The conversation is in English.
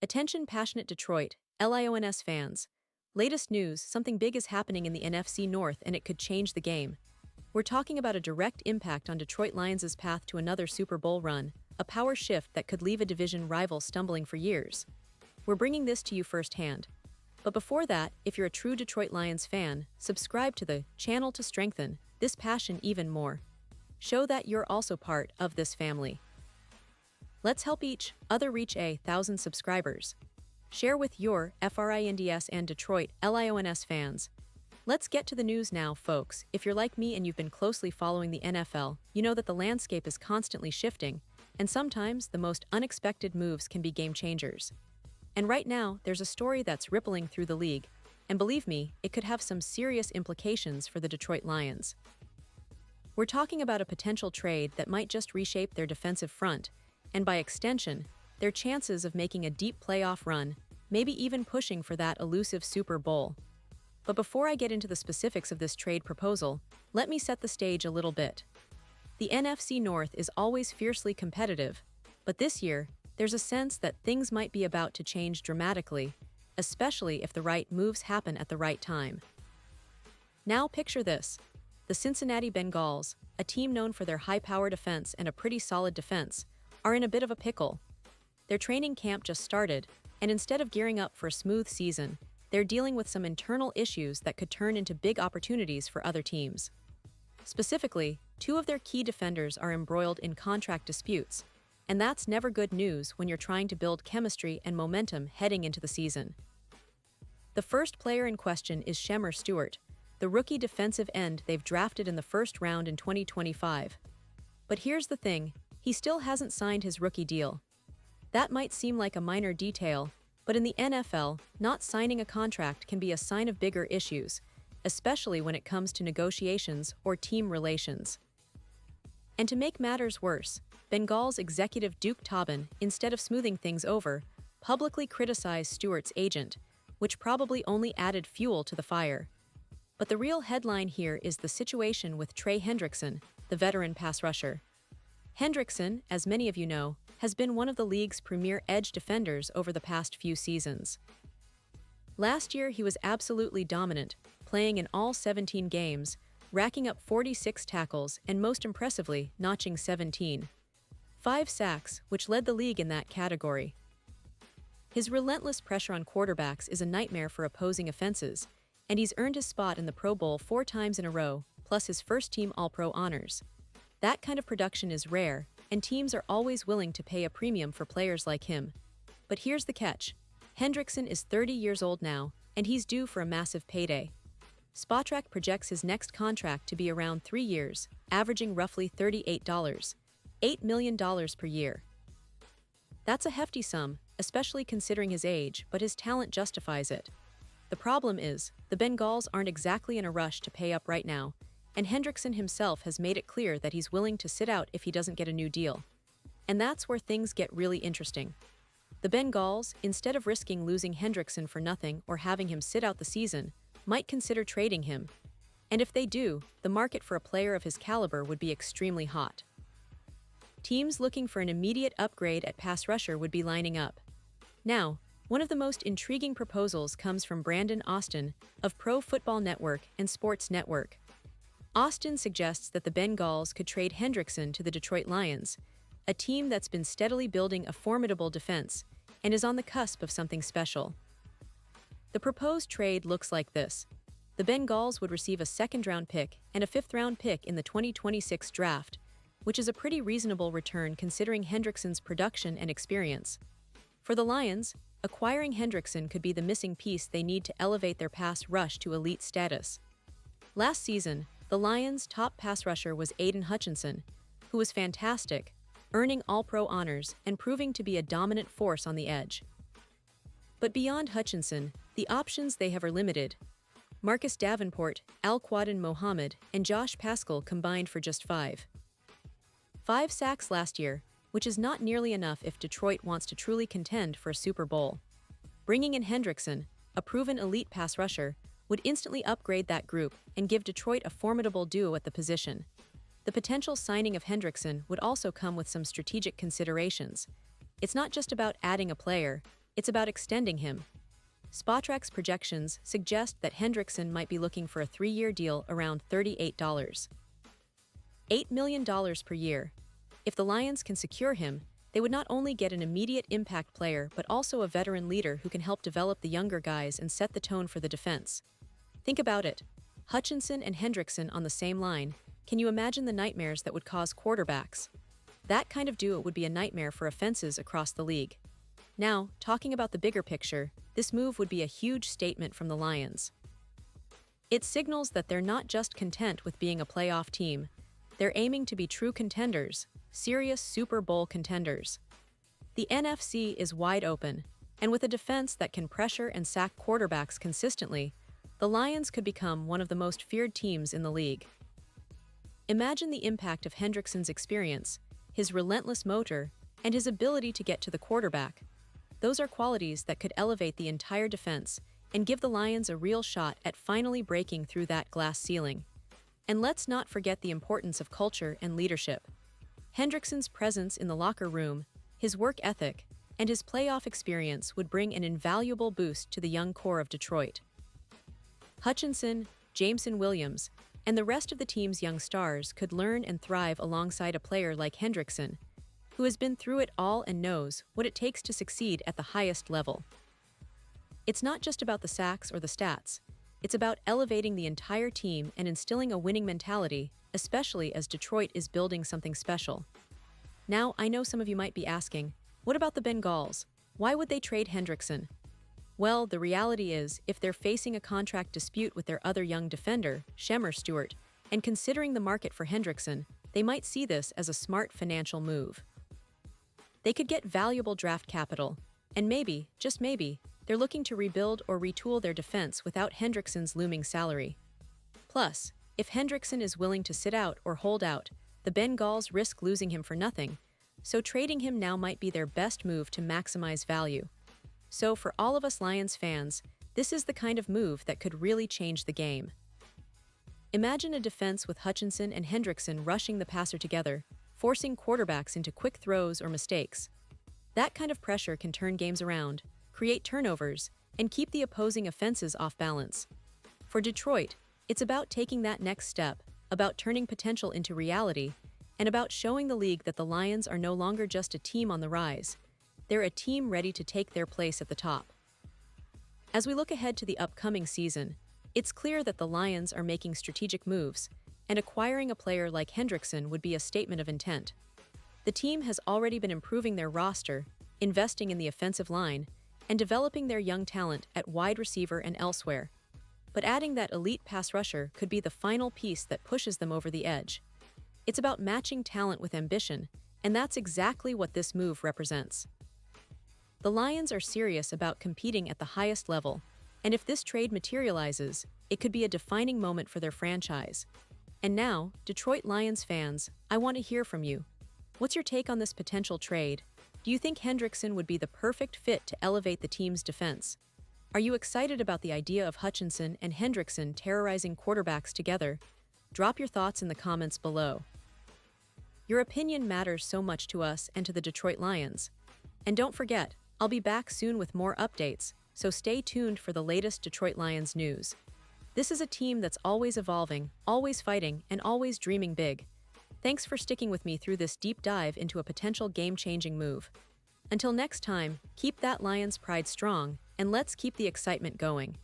Attention passionate Detroit, Lions fans. Latest news, something big is happening in the NFC North and it could change the game. We're talking about a direct impact on Detroit Lions' path to another Super Bowl run, a power shift that could leave a division rival stumbling for years. We're bringing this to you firsthand. But before that, if you're a true Detroit Lions fan, subscribe to the channel to strengthen this passion even more. Show that you're also part of this family. Let's help each other reach 1,000 subscribers. Share with your FRINDS and Detroit Lions fans. Let's get to the news now, folks. If you're like me and you've been closely following the NFL, you know that the landscape is constantly shifting, and sometimes the most unexpected moves can be game changers. And right now, there's a story that's rippling through the league, and believe me, it could have some serious implications for the Detroit Lions. We're talking about a potential trade that might just reshape their defensive front, and by extension, their chances of making a deep playoff run, maybe even pushing for that elusive Super Bowl. But before I get into the specifics of this trade proposal, let me set the stage a little bit. The NFC North is always fiercely competitive, but this year, there's a sense that things might be about to change dramatically, especially if the right moves happen at the right time. Now picture this. The Cincinnati Bengals, a team known for their high-power defense and a pretty solid defense, are in a bit of a pickle. Their training camp just started, and instead of gearing up for a smooth season, they're dealing with some internal issues that could turn into big opportunities for other teams. Specifically, two of their key defenders are embroiled in contract disputes, and that's never good news when you're trying to build chemistry and momentum heading into the season. The first player in question is Shemar Stewart, the rookie defensive end they've drafted in the first round in 2025. But here's the thing, he still hasn't signed his rookie deal. That might seem like a minor detail, but in the NFL, not signing a contract can be a sign of bigger issues, especially when it comes to negotiations or team relations. And to make matters worse, Bengals executive Duke Tobin, instead of smoothing things over, publicly criticized Stewart's agent, which probably only added fuel to the fire. But the real headline here is the situation with Trey Hendrickson, the veteran pass rusher. Hendrickson, as many of you know, has been one of the league's premier edge defenders over the past few seasons. Last year, he was absolutely dominant, playing in all 17 games, racking up 46 tackles and most impressively, notching 5 sacks, which led the league in that category. His relentless pressure on quarterbacks is a nightmare for opposing offenses, and he's earned his spot in the Pro Bowl 4 times in a row, plus his first-team All-Pro honors. That kind of production is rare, and teams are always willing to pay a premium for players like him. But here's the catch. Hendrickson is 30 years old now, and he's due for a massive payday. Spotrac projects his next contract to be around 3 years, averaging roughly $8 million per year. That's a hefty sum, especially considering his age, but his talent justifies it. The problem is, the Bengals aren't exactly in a rush to pay up right now, and Hendrickson himself has made it clear that he's willing to sit out if he doesn't get a new deal. And that's where things get really interesting. The Bengals, instead of risking losing Hendrickson for nothing or having him sit out the season, might consider trading him. And if they do, the market for a player of his caliber would be extremely hot. Teams looking for an immediate upgrade at pass rusher would be lining up. Now, one of the most intriguing proposals comes from Brandon Austin of Pro Football Network and Sports Network. Austin suggests that the Bengals could trade Hendrickson to the Detroit Lions, a team that's been steadily building a formidable defense and is on the cusp of something special. The proposed trade looks like this. The Bengals would receive a second-round pick and a fifth-round pick in the 2026 draft, which is a pretty reasonable return considering Hendrickson's production and experience. For the Lions, acquiring Hendrickson could be the missing piece they need to elevate their pass rush to elite status. Last season, the Lions' top pass rusher was Aiden Hutchinson, who was fantastic, earning All-Pro honors and proving to be a dominant force on the edge. But beyond Hutchinson, the options they have are limited. Marcus Davenport, Al-Quadin Mohammed, and Josh Paschal combined for just 5 sacks last year, which is not nearly enough if Detroit wants to truly contend for a Super Bowl. Bringing in Hendrickson, a proven elite pass rusher, would instantly upgrade that group and give Detroit a formidable duo at the position. The potential signing of Hendrickson would also come with some strategic considerations. It's not just about adding a player, It's about extending him. Spotrac's projections suggest that Hendrickson might be looking for a 3-year deal around $8 million per year. If the Lions can secure him, they would not only get an immediate impact player but also a veteran leader who can help develop the younger guys and set the tone for the defense. Think about it. Hutchinson and Hendrickson on the same line. Can you imagine the nightmares that would cause quarterbacks? That kind of duo would be a nightmare for offenses across the league. Now, talking about the bigger picture, this move would be a huge statement from the Lions. It signals that they're not just content with being a playoff team, they're aiming to be true contenders, serious Super Bowl contenders. The NFC is wide open, and with a defense that can pressure and sack quarterbacks consistently, the Lions could become one of the most feared teams in the league. Imagine the impact of Hendrickson's experience, his relentless motor, and his ability to get to the quarterback. Those are qualities that could elevate the entire defense and give the Lions a real shot at finally breaking through that glass ceiling. And let's not forget the importance of culture and leadership. Hendrickson's presence in the locker room, his work ethic, and his playoff experience would bring an invaluable boost to the young core of Detroit. Hutchinson, Jameson Williams, and the rest of the team's young stars could learn and thrive alongside a player like Hendrickson, who has been through it all and knows what it takes to succeed at the highest level. It's not just about the sacks or the stats. It's about elevating the entire team and instilling a winning mentality, especially as Detroit is building something special. Now, I know some of you might be asking, what about the Bengals? Why would they trade Hendrickson? Well, the reality is, if they're facing a contract dispute with their other young defender, Shemar Stewart, and considering the market for Hendrickson, they might see this as a smart financial move. They could get valuable draft capital, and maybe, just maybe, they're looking to rebuild or retool their defense without Hendrickson's looming salary. Plus, if Hendrickson is willing to sit out or hold out, the Bengals risk losing him for nothing, so trading him now might be their best move to maximize value. So for all of us Lions fans, this is the kind of move that could really change the game. Imagine a defense with Hutchinson and Hendrickson rushing the passer together, forcing quarterbacks into quick throws or mistakes. That kind of pressure can turn games around, create turnovers, and keep the opposing offenses off balance. For Detroit, it's about taking that next step, about turning potential into reality, and about showing the league that the Lions are no longer just a team on the rise. They're a team ready to take their place at the top. As we look ahead to the upcoming season, it's clear that the Lions are making strategic moves, and acquiring a player like Hendrickson would be a statement of intent. The team has already been improving their roster, investing in the offensive line, and developing their young talent at wide receiver and elsewhere. But adding that elite pass rusher could be the final piece that pushes them over the edge. It's about matching talent with ambition, and that's exactly what this move represents. The Lions are serious about competing at the highest level, and if this trade materializes, it could be a defining moment for their franchise. And now, Detroit Lions fans, I want to hear from you. What's your take on this potential trade? Do you think Hendrickson would be the perfect fit to elevate the team's defense? Are you excited about the idea of Hutchinson and Hendrickson terrorizing quarterbacks together? Drop your thoughts in the comments below. Your opinion matters so much to us and to the Detroit Lions. And don't forget, I'll be back soon with more updates, so stay tuned for the latest Detroit Lions news. This is a team that's always evolving, always fighting, and always dreaming big. Thanks for sticking with me through this deep dive into a potential game-changing move. Until next time, keep that Lions pride strong, and let's keep the excitement going.